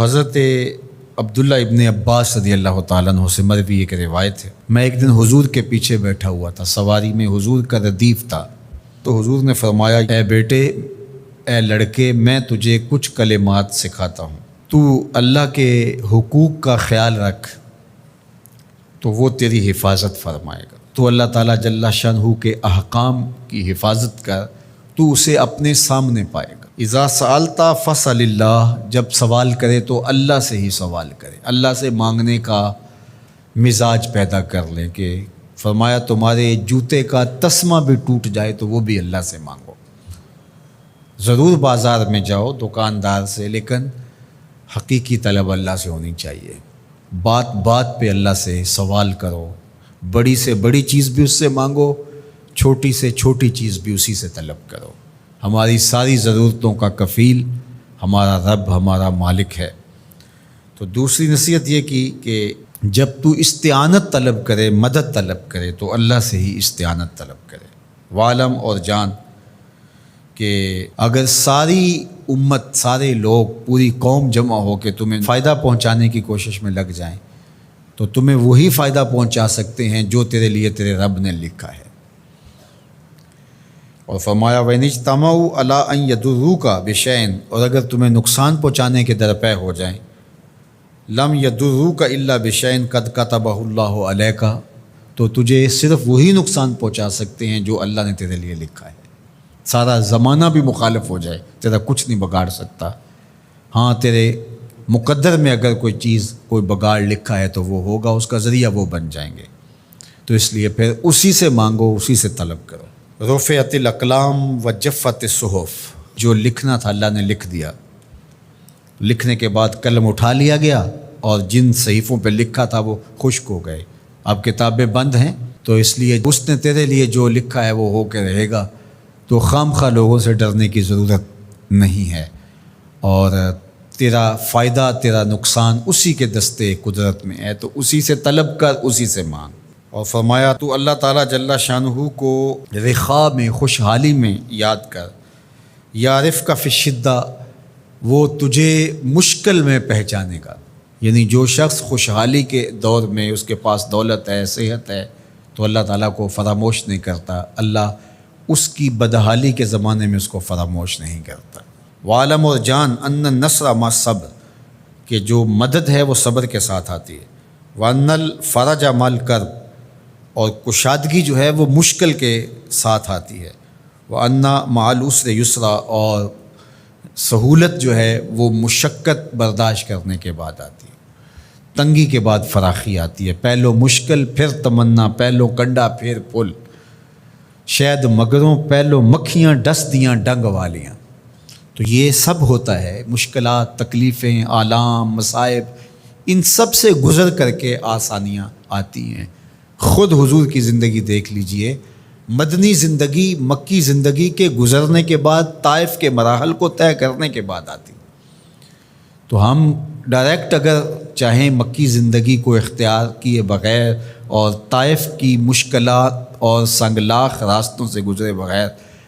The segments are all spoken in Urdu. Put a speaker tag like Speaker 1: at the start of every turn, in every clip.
Speaker 1: حضرت عبداللہ ابن عباس رضی اللہ تعالیٰ عنہ سے مروی ایک روایت ہے، میں ایک دن حضور کے پیچھے بیٹھا ہوا تھا، سواری میں حضور کا ردیف تھا، تو حضور نے فرمایا، اے بیٹے، اے لڑکے، میں تجھے کچھ کلمات سکھاتا ہوں، تو اللہ کے حقوق کا خیال رکھ تو وہ تیری حفاظت فرمائے گا۔ تو اللہ تعالیٰ جل شانہ کے احکام کی حفاظت کر، تو اسے اپنے سامنے پائے گا۔ اذا سألت فاسأل اللہ، جب سوال کرے تو اللہ سے ہی سوال کرے، اللہ سے مانگنے کا مزاج پیدا کر لیں کہ فرمایا تمہارے جوتے کا تسمہ بھی ٹوٹ جائے تو وہ بھی اللہ سے مانگو۔ ضرور بازار میں جاؤ دکاندار سے، لیکن حقیقی طلب اللہ سے ہونی چاہیے۔ بات بات پہ اللہ سے سوال کرو، بڑی سے بڑی چیز بھی اس سے مانگو، چھوٹی سے چھوٹی چیز بھی اسی سے طلب کرو۔ ہماری ساری ضرورتوں کا کفیل ہمارا رب، ہمارا مالک ہے۔ تو دوسری نصیحت یہ کی کہ جب تو استعانت طلب کرے، مدد طلب کرے تو اللہ سے ہی استعانت طلب کرے۔ وعلم، اور جان کہ اگر ساری امت، سارے لوگ، پوری قوم جمع ہو کے تمہیں فائدہ پہنچانے کی کوشش میں لگ جائیں تو تمہیں وہی فائدہ پہنچا سکتے ہیں جو تیرے لیے تیرے رب نے لکھا ہے۔ اور فرمایا وَإِنِ اجْتَمَعُوا عَلَىٰ أَن يَضُرُّوكَ بِشَيْءٍ، اور اگر تمہیں نقصان پہنچانے کے درپے ہو جائیں، لَمْ يَضُرُّوكَ إِلَّا بِشَيْءٍ قَدْ كَتَبَهُ اللَّهُ عَلَيْكَ، تو تجھے صرف وہی نقصان پہنچا سکتے ہیں جو اللہ نے تیرے لیے لکھا ہے۔ سارا زمانہ بھی مخالف ہو جائے، تیرا کچھ نہیں بگاڑ سکتا۔ ہاں، تیرے مقدر میں اگر کوئی چیز، کوئی بگاڑ لکھا ہے تو وہ ہوگا، اس کا ذریعہ وہ بن جائیں گے۔ تو اس لیے پھر اسی سے مانگو، اسی سے طلب کرو۔ رفعت الاقلام وجفت الصحف، جو لکھنا تھا اللہ نے لکھ دیا، لکھنے کے بعد قلم اٹھا لیا گیا اور جن صحیفوں پہ لکھا تھا وہ خشک ہو گئے۔ اب کتابیں بند ہیں، تو اس لیے اس نے تیرے لیے جو لکھا ہے وہ ہو کے رہے گا، تو خام خواہ لوگوں سے ڈرنے کی ضرورت نہیں ہے، اور تیرا فائدہ، تیرا نقصان اسی کے دستے قدرت میں ہے، تو اسی سے طلب کر، اسی سے مانگ۔ اور فرمایا تو اللہ تعالیٰ جل شانہ کو رخاء میں، خوشحالی میں یاد کر، یعرفک فی الشدہ، وہ تجھے مشکل میں پہچانے گا۔ یعنی جو شخص خوشحالی کے دور میں اس کے پاس دولت ہے، صحت ہے، تو اللہ تعالیٰ کو فراموش نہیں کرتا، اللہ اس کی بدحالی کے زمانے میں اس کو فراموش نہیں کرتا۔ وعلم، اور جان، ان النصر مع الصبر، کہ جو مدد ہے وہ صبر کے ساتھ آتی ہے۔ وان الفرج مع الکرب، اور کشادگی جو ہے وہ مشکل کے ساتھ آتی ہے۔ وان مع العسر یسرا، اور سہولت جو ہے وہ مشقت برداشت کرنے کے بعد آتی ہے، تنگی کے بعد فراخی آتی ہے۔ پہلو مشکل پھر تمنا، پہلو کنڈا پھر پل، شاید مگروں پہلو مکھیاں ڈس دیاں ڈنگ والیاں۔ تو یہ سب ہوتا ہے، مشکلات، تکلیفیں، آلام، مصائب، ان سب سے گزر کر کے آسانیاں آتی ہیں۔ خود حضور کی زندگی دیکھ لیجئے، مدنی زندگی مکی زندگی کے گزرنے کے بعد، طائف کے مراحل کو طے کرنے کے بعد آتی۔ تو ہم ڈائریکٹ اگر چاہیں مکی زندگی کو اختیار کیے بغیر اور طائف کی مشکلات اور سنگلاخ راستوں سے گزرے بغیر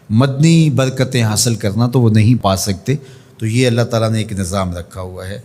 Speaker 1: مدنی برکتیں حاصل کرنا، تو وہ نہیں پا سکتے۔ تو یہ اللہ تعالیٰ نے ایک نظام رکھا ہوا ہے۔